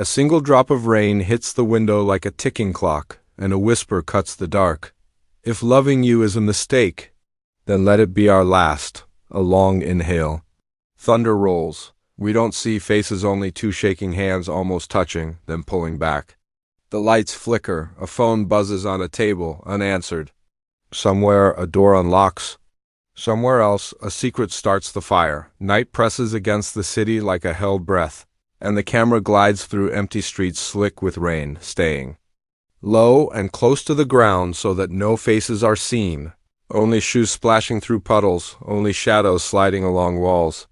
A single drop of rain hits the window like a ticking clock, and a whisper cuts the dark. If loving you is a mistake, then let it be our last. A long inhale. Thunder rolls. We don't see faces, only two shaking hands almost touching, then pulling back. The lights flicker. A phone buzzes on a table, unanswered. Somewhere a door unlocks. Somewhere else a secret starts the fire. Night presses against the city like a held breath, and the camera glides through empty streets slick with rain, staying low and close to the ground so that no faces are seen. Only shoes splashing through puddles, only shadows sliding along walls.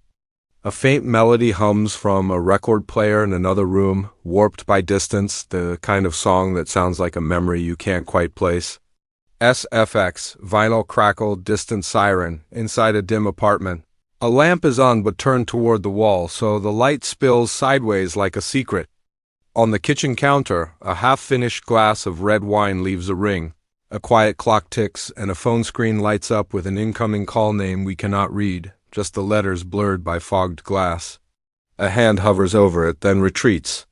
A faint melody hums from a record player in another room, warped by distance, the kind of song that sounds like a memory you can't quite place. SFX, vinyl crackle, distant siren, inside a dim apartment. A lamp is on but turned toward the wall, so the light spills sideways like a secret. On the kitchen counter, a half-finished glass of red wine leaves a ring. A quiet clock ticks, and a phone screen lights up with an incoming call name we cannot read, just the letters blurred by fogged glass. A hand hovers over it, then retreats.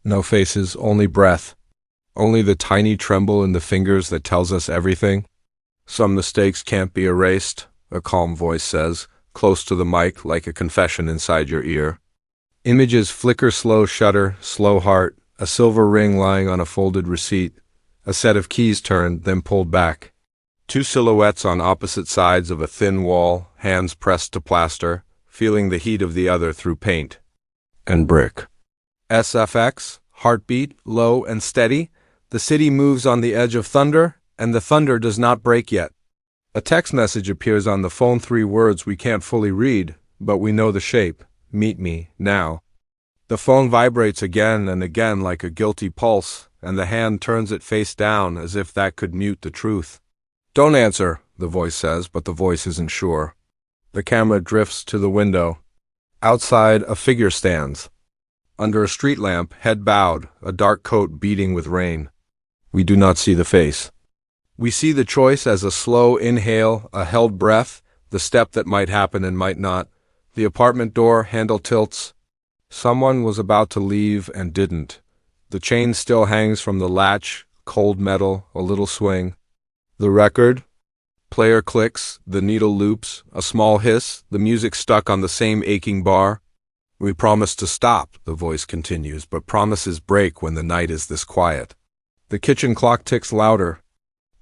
No faces, only breath. Only the tiny tremble in the fingers that tells us everything. Some mistakes can't be erased, a calm voice says, close to the mic like a confession inside your ear. Images flicker, slow shutter, slow heart, a silver ring lying on a folded receipt, a set of keys turned, then pulled back. Two silhouettes on opposite sides of a thin wall, hands pressed to plaster, feeling the heat of the other through paint and brick. SFX, heartbeat, low and steady. The city moves on the edge of thunder, and the thunder does not break yet. A text message appears on the phone, 3 words we can't fully read, but we know the shape. Meet me, now. The phone vibrates again and again like a guilty pulse, and the hand turns it face down as if that could mute the truth. Don't answer, the voice says, but the voice isn't sure. The camera drifts to the window. Outside, a figure stands. Under a street lamp, head bowed, a dark coat beating with rain. We do not see the face. We see the choice as a slow inhale, a held breath, the step that might happen and might not. The apartment door handle tilts. Someone was about to leave and didn't. The chain still hangs from the latch, cold metal, a little swing. The record. Player clicks, the needle loops, a small hiss, the music stuck on the same aching bar. We promise to stop, the voice continues, but promises break when the night is this quiet. The kitchen clock ticks louder.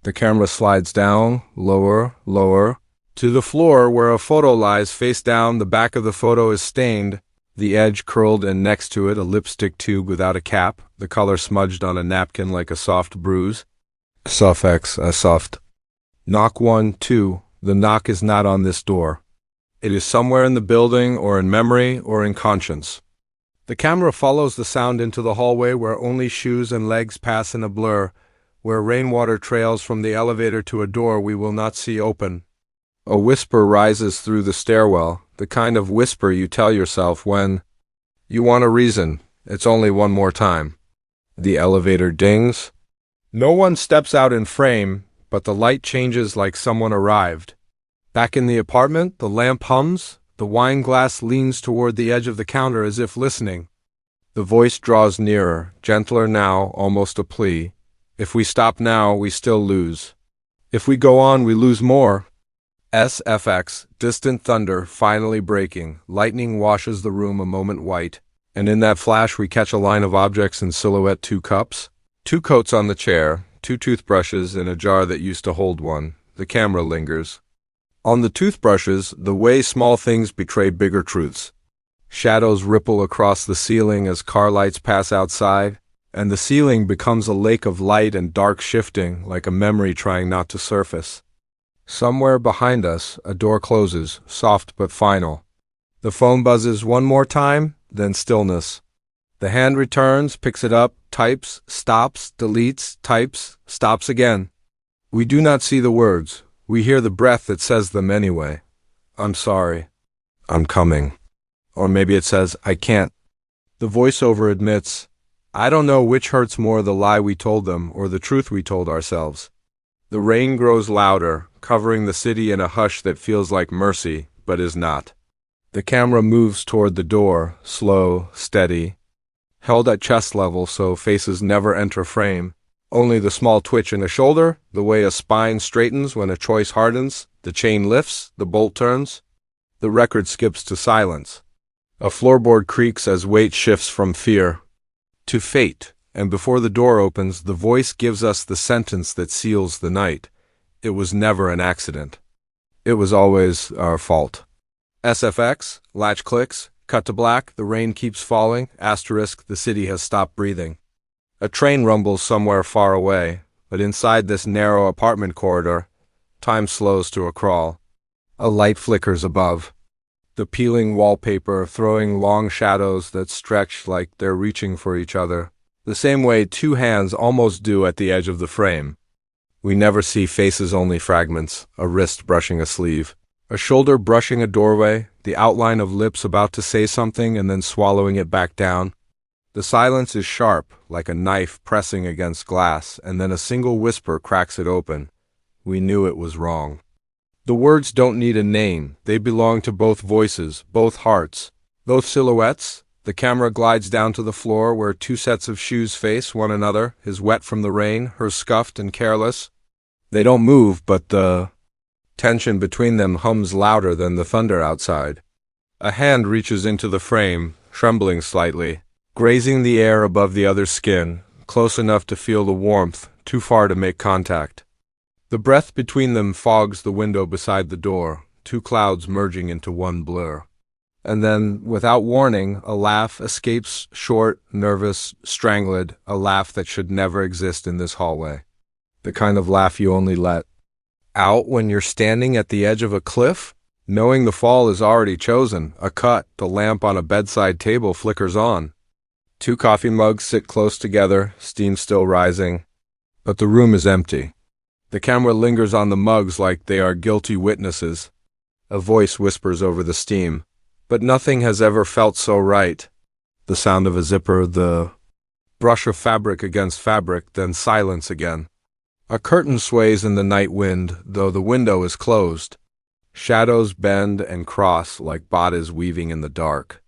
The camera slides down, lower, lower, to the floor where a photo lies face down. The back of the photo is stained, the edge curled, and next to it a lipstick tube without a cap, the color smudged on a napkin like a soft bruise. Suffix, a soft. Knock 1, 2. The knock is not on this door. It is somewhere in the building, or in memory, or in conscience. The camera follows the sound into the hallway where only shoes and legs pass in a blur, where rainwater trails from the elevator to a door we will not see open. A whisper rises through the stairwell, the kind of whisper you tell yourself when you want a reason. It's only one more time. The elevator dings. No one steps out in frame, but the light changes like someone arrived. Back in the apartment, the lamp hums. The wine glass leans toward the edge of the counter as if listening. The voice draws nearer, gentler now, almost a plea. If we stop now, we still lose. If we go on, we lose more. SFX, distant thunder, finally breaking. Lightning washes the room a moment white. And in that flash we catch a line of objects in silhouette: 2 cups, 2 coats on the chair, 2 toothbrushes in a jar that used to hold one. The camera lingers. On the toothbrushes, the way small things betray bigger truths. Shadows ripple across the ceiling as car lights pass outside, and the ceiling becomes a lake of light and dark shifting, like a memory trying not to surface. Somewhere behind us, a door closes, soft but final. The phone buzzes one more time, then stillness. The hand returns, picks it up, types, stops, deletes, types, stops again. We do not see the words. We hear the breath that says them anyway. I'm sorry. I'm coming. Or maybe it says, I can't. The voiceover admits, I don't know which hurts more, the lie we told them or the truth we told ourselves. The rain grows louder, covering the city in a hush that feels like mercy, but is not. The camera moves toward the door, slow, steady. held at chest level so faces never enter frame. Only the small twitch in a shoulder, the way a spine straightens when a choice hardens, the chain lifts, the bolt turns. The record skips to silence. A floorboard creaks as weight shifts from fear to fate, and before the door opens, the voice gives us the sentence that seals the night. It was never an accident. It was always our fault. SFX, latch clicks, cut to black, the rain keeps falling, asterisk, the city has stopped breathing. A train rumbles somewhere far away, but inside this narrow apartment corridor, time slows to a crawl. A light flickers above. The peeling wallpaper throwing long shadows that stretch like they're reaching for each other, the same way two hands almost do at the edge of the frame. We never see faces, only fragments, a wrist brushing a sleeve, a shoulder brushing a doorway, the outline of lips about to say something and then swallowing it back down. The silence is sharp, like a knife pressing against glass, and then a single whisper cracks it open. We knew it was wrong. The words don't need a name. They belong to both voices, both hearts, both silhouettes. The camera glides down to the floor where two sets of shoes face one another, his wet from the rain, hers scuffed and careless. They don't move, but the tension between them hums louder than the thunder outside. A hand reaches into the frame, trembling slightly, grazing the air above the other's skin, close enough to feel the warmth, too far to make contact. The breath between them fogs the window beside the door, two clouds merging into one blur. And then, without warning, a laugh escapes, short, nervous, strangled, a laugh that should never exist in this hallway. The kind of laugh you only let out when you're standing at the edge of a cliff, knowing the fall is already chosen. A cut, the lamp on a bedside table flickers on. Two coffee mugs sit close together, steam still rising. But the room is empty. The camera lingers on the mugs like they are guilty witnesses. A voice whispers over the steam. But nothing has ever felt so right. The sound of a zipper, the brush of fabric against fabric, then silence again. A curtain sways in the night wind, though the window is closed. Shadows bend and cross like bodies weaving in the dark.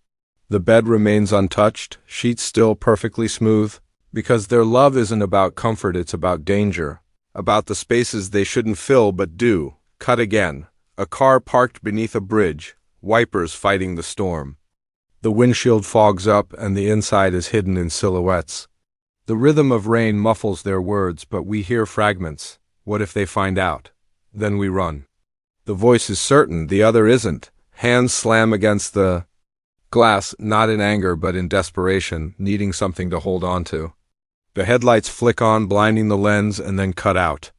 The bed remains untouched, sheets still perfectly smooth, because their love isn't about comfort, it's about danger. About the spaces they shouldn't fill but do. Cut again. A car parked beneath a bridge, wipers fighting the storm. The windshield fogs up and the inside is hidden in silhouettes. The rhythm of rain muffles their words, but we hear fragments. What if they find out? Then we run. The voice is certain, the other isn't. Hands slam against the glass, not in anger but in desperation, needing something to hold on to. The headlights flick on, blinding the lens, and then cut out.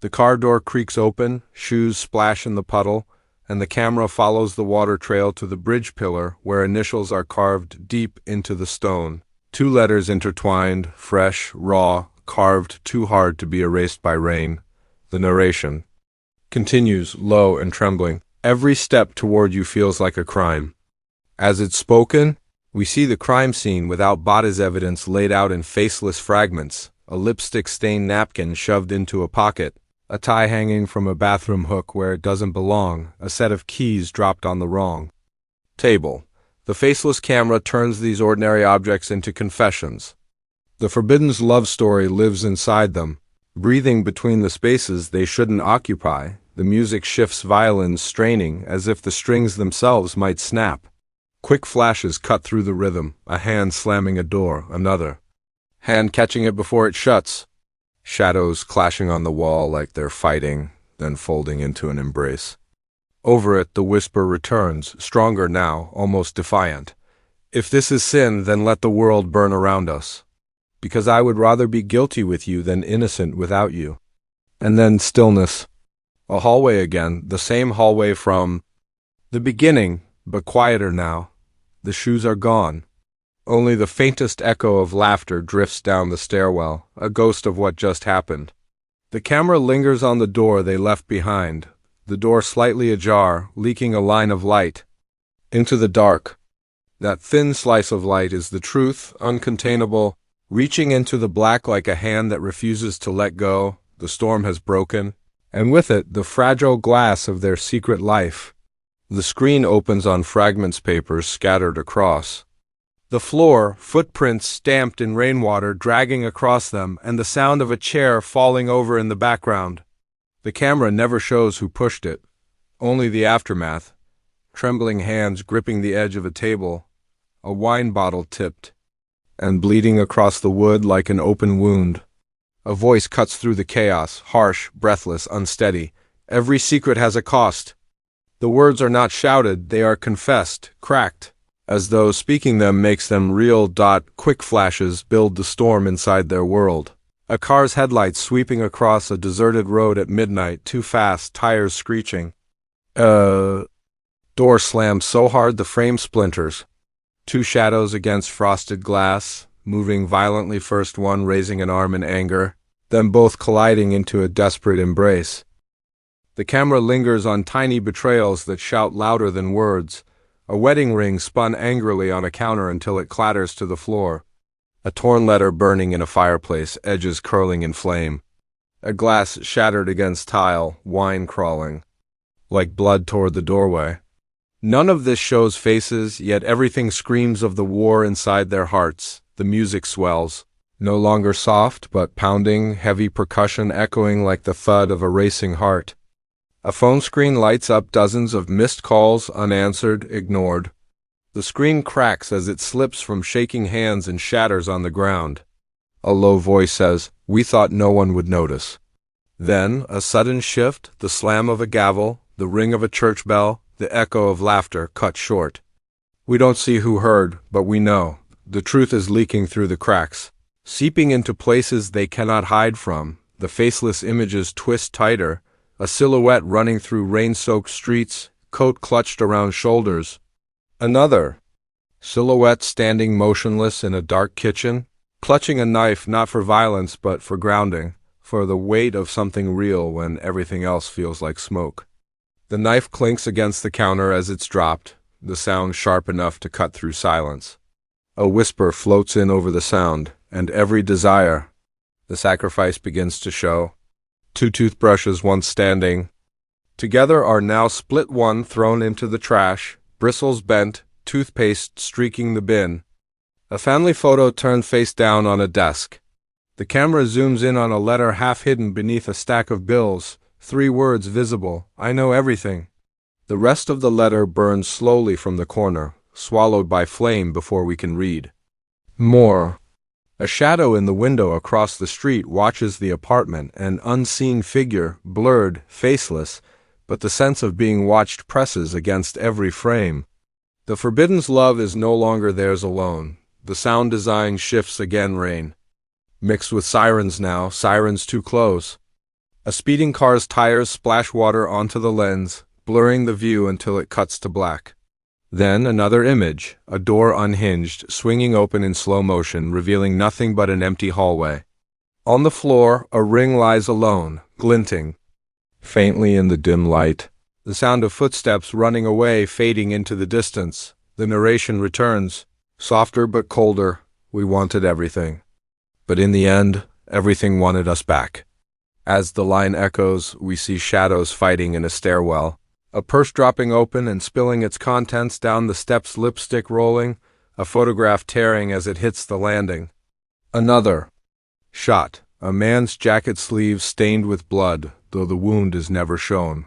The car door creaks open, shoes splash in the puddle, and the camera follows the water trail to the bridge pillar where initials are carved deep into the stone. Two letters intertwined, fresh, raw, carved too hard to be erased by rain. The narration continues, low and trembling. Every step toward you feels like a crime. As it's spoken, we see the crime scene without bodies evidence laid out in faceless fragments, a lipstick-stained napkin shoved into a pocket, a tie hanging from a bathroom hook where it doesn't belong, a set of keys dropped on the wrong table. The faceless camera turns these ordinary objects into confessions. The forbidden's love story lives inside them, breathing between the spaces they shouldn't occupy. The music shifts, violins straining as if the strings themselves might snap. Quick flashes cut through the rhythm, a hand slamming a door, another hand catching it before it shuts. Shadows clashing on the wall like they're fighting, then folding into an embrace. Over it, the whisper returns, stronger now, almost defiant. If this is sin, then let the world burn around us. Because I would rather be guilty with you than innocent without you. And then stillness. A hallway again, the same hallway from the beginning, but quieter now. The shoes are gone. Only the faintest echo of laughter drifts down the stairwell, a ghost of what just happened. The camera lingers on the door they left behind, the door slightly ajar, leaking a line of light into the dark. That thin slice of light is the truth, uncontainable, reaching into the black like a hand that refuses to let go. The storm has broken, and with it the fragile glass of their secret life. The screen opens on fragments papers scattered across. The floor, footprints stamped in rainwater dragging across them, and the sound of a chair falling over in the background. The camera never shows who pushed it, only the aftermath. Trembling hands gripping the edge of a table, a wine bottle tipped, and bleeding across the wood like an open wound. A voice cuts through the chaos, harsh, breathless, unsteady. Every secret has a cost. The words are not shouted, they are confessed, cracked, as though speaking them makes them real. Quick flashes build the storm inside their world. A car's headlights sweeping across a deserted road at midnight, too fast, tires screeching. Door slams so hard the frame splinters. Two shadows against frosted glass, moving violently, first one raising an arm in anger, then both colliding into a desperate embrace. The camera lingers on tiny betrayals that shout louder than words. A wedding ring spun angrily on a counter until it clatters to the floor. A torn letter burning in a fireplace, edges curling in flame. A glass shattered against tile, wine crawling, like blood toward the doorway. None of this shows faces, yet everything screams of the war inside their hearts. The music swells, no longer soft, but pounding, heavy percussion echoing like the thud of a racing heart. A phone screen lights up, dozens of missed calls, unanswered, ignored. The screen cracks as it slips from shaking hands and shatters on the ground. A low voice says, "We thought no one would notice." Then, a sudden shift, the slam of a gavel, the ring of a church bell, the echo of laughter cut short. We don't see who heard, but we know. The truth is leaking through the cracks, seeping into places they cannot hide from. The faceless images twist tighter, a silhouette running through rain-soaked streets, coat clutched around shoulders. Another silhouette standing motionless in a dark kitchen, clutching a knife not for violence but for grounding, for the weight of something real when everything else feels like smoke. The knife clinks against the counter as it's dropped, the sound sharp enough to cut through silence. A whisper floats in over the sound, and every desire. The sacrifice begins to show. Two toothbrushes once standing together are now split, one thrown into the trash, bristles bent, toothpaste streaking the bin. A family photo turned face down on a desk. The camera zooms in on a letter half hidden beneath a stack of bills. 3 words visible, "I know everything." The rest of the letter burns slowly from the corner, swallowed by flame before we can read. More. A shadow in the window across the street watches the apartment, an unseen figure, blurred, faceless, but the sense of being watched presses against every frame. The forbidden's love is no longer theirs alone. The sound design shifts again, rain. Mixed with sirens now, sirens too close. A speeding car's tires splash water onto the lens, blurring the view until it cuts to black. Then another image, a door unhinged, swinging open in slow motion, revealing nothing but an empty hallway. On the floor, a ring lies alone, glinting. Faintly in the dim light, the sound of footsteps running away fading into the distance. The narration returns, softer but colder. We wanted everything. But in the end, everything wanted us back. As the line echoes, we see shadows fighting in a stairwell. A purse dropping open and spilling its contents down the steps, lipstick rolling, a photograph tearing as it hits the landing. Another shot, a man's jacket sleeve stained with blood, though the wound is never shown.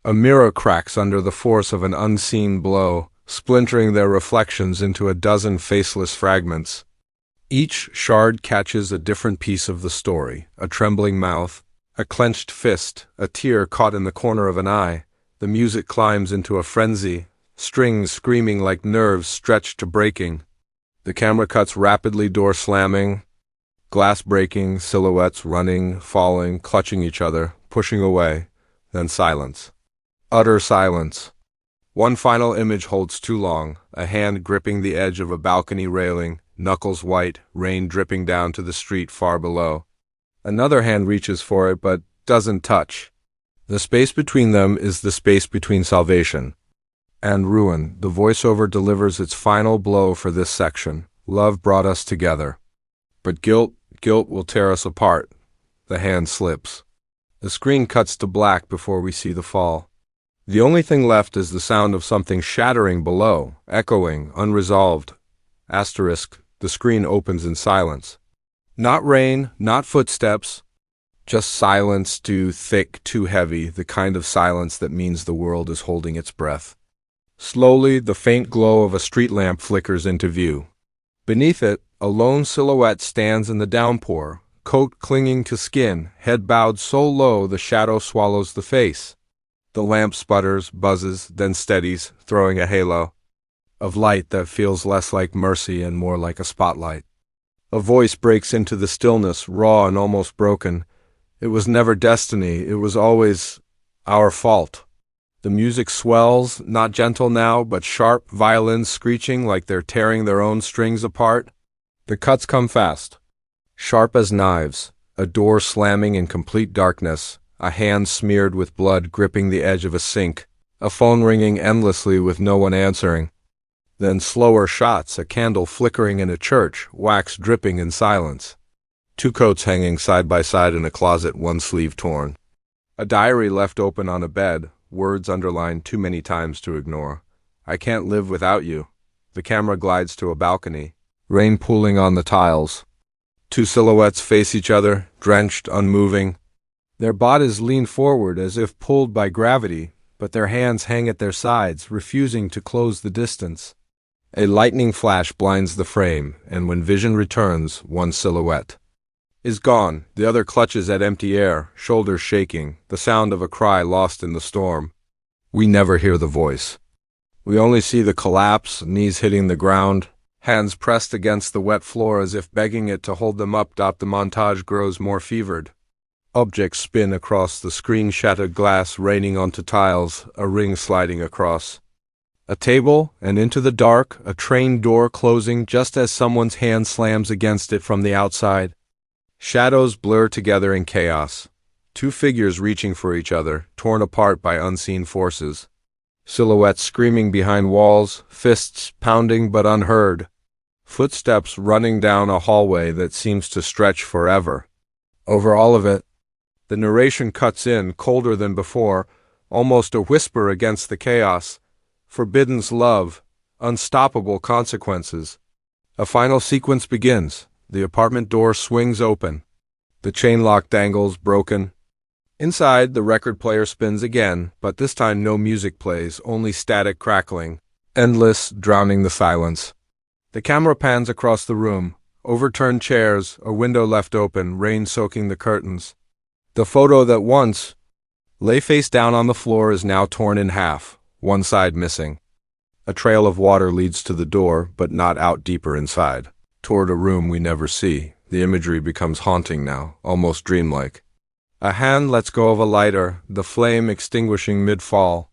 A mirror cracks under the force of an unseen blow, splintering their reflections into a dozen faceless fragments. Each shard catches a different piece of the story, a trembling mouth, a clenched fist, a tear caught in the corner of an eye. The music climbs into a frenzy, strings screaming like nerves stretched to breaking. The camera cuts rapidly, door slamming, glass breaking, silhouettes running, falling, clutching each other, pushing away, then silence. Utter silence. One final image holds too long, a hand gripping the edge of a balcony railing, knuckles white, rain dripping down to the street far below. Another hand reaches for it, but doesn't touch. The space between them is the space between salvation and ruin. The voiceover delivers its final blow for this section. Love brought us together. But guilt will tear us apart. The hand slips. The screen cuts to black before we see the fall. The only thing left is the sound of something shattering below, echoing, unresolved. Asterisk, the screen opens in silence. Not rain, not footsteps, just silence too thick, too heavy, the kind of silence that means the world is holding its breath. Slowly, the faint glow of a street lamp flickers into view. Beneath it, a lone silhouette stands in the downpour, coat clinging to skin, head bowed so low the shadow swallows the face. The lamp sputters, buzzes, then steadies, throwing a halo of light that feels less like mercy and more like a spotlight. A voice breaks into the stillness, raw and almost broken. It was never destiny, it was always our fault. The music swells, not gentle now, but sharp, violins screeching like they're tearing their own strings apart. The cuts come fast, sharp as knives, a door slamming in complete darkness, a hand smeared with blood gripping the edge of a sink, a phone ringing endlessly with no one answering. Then slower shots, a candle flickering in a church, wax dripping in silence. Two coats hanging side by side in a closet, one sleeve torn. A diary left open on a bed, words underlined too many times to ignore. I can't live without you. The camera glides to a balcony, rain pooling on the tiles. Two silhouettes face each other, drenched, unmoving. Their bodies lean forward as if pulled by gravity, but their hands hang at their sides, refusing to close the distance. A lightning flash blinds the frame, and when vision returns, one silhouette is gone. The other clutches at empty air, shoulders shaking, the sound of a cry lost in the storm. We never hear the voice. We only see the collapse, knees hitting the ground, hands pressed against the wet floor as if begging it to hold them up. The montage grows more fevered. Objects spin across the screen, shattered glass raining onto tiles, a ring sliding across. A table, and into the dark, a train door closing just as someone's hand slams against it from the outside. Shadows blur together in chaos. Two figures reaching for each other, torn apart by unseen forces. Silhouettes screaming behind walls, fists pounding but unheard. Footsteps running down a hallway that seems to stretch forever. Over all of it, the narration cuts in, colder than before, almost a whisper against the chaos. Forbidden's love, unstoppable consequences. A final sequence begins. The apartment door swings open. The chain lock dangles, broken. Inside, the record player spins again, but this time no music plays, only static crackling, endless, drowning the silence. The camera pans across the room. Overturned chairs, a window left open, rain soaking the curtains. The photo that once lay face down on the floor is now torn in half, one side missing. A trail of water leads to the door, but not out deeper inside. Toward a room we never see. The imagery becomes haunting now, almost dreamlike. A hand lets go of a lighter, the flame extinguishing mid-fall.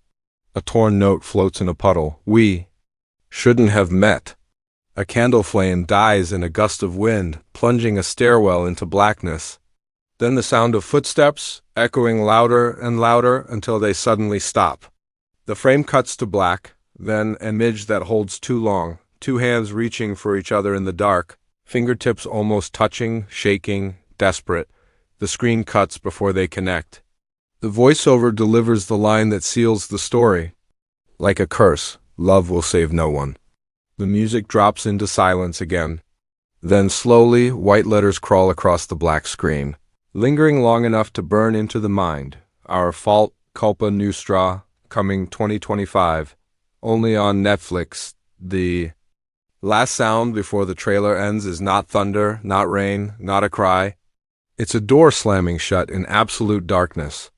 A torn note floats in a puddle. We shouldn't have met. A candle flame dies in a gust of wind, plunging a stairwell into blackness. Then the sound of footsteps, echoing louder and louder until they suddenly stop. The frame cuts to black, then an image that holds too long, two hands reaching for each other in the dark, fingertips almost touching, shaking, desperate. The screen cuts before they connect. The voiceover delivers the line that seals the story. Like a curse, love will save no one. The music drops into silence again. Then slowly, white letters crawl across the black screen, lingering long enough to burn into the mind. Our fault, Culpa Nuestra, coming 2025, only on Netflix. The last sound before the trailer ends is not thunder, not rain, not a cry. It's a door slamming shut in absolute darkness.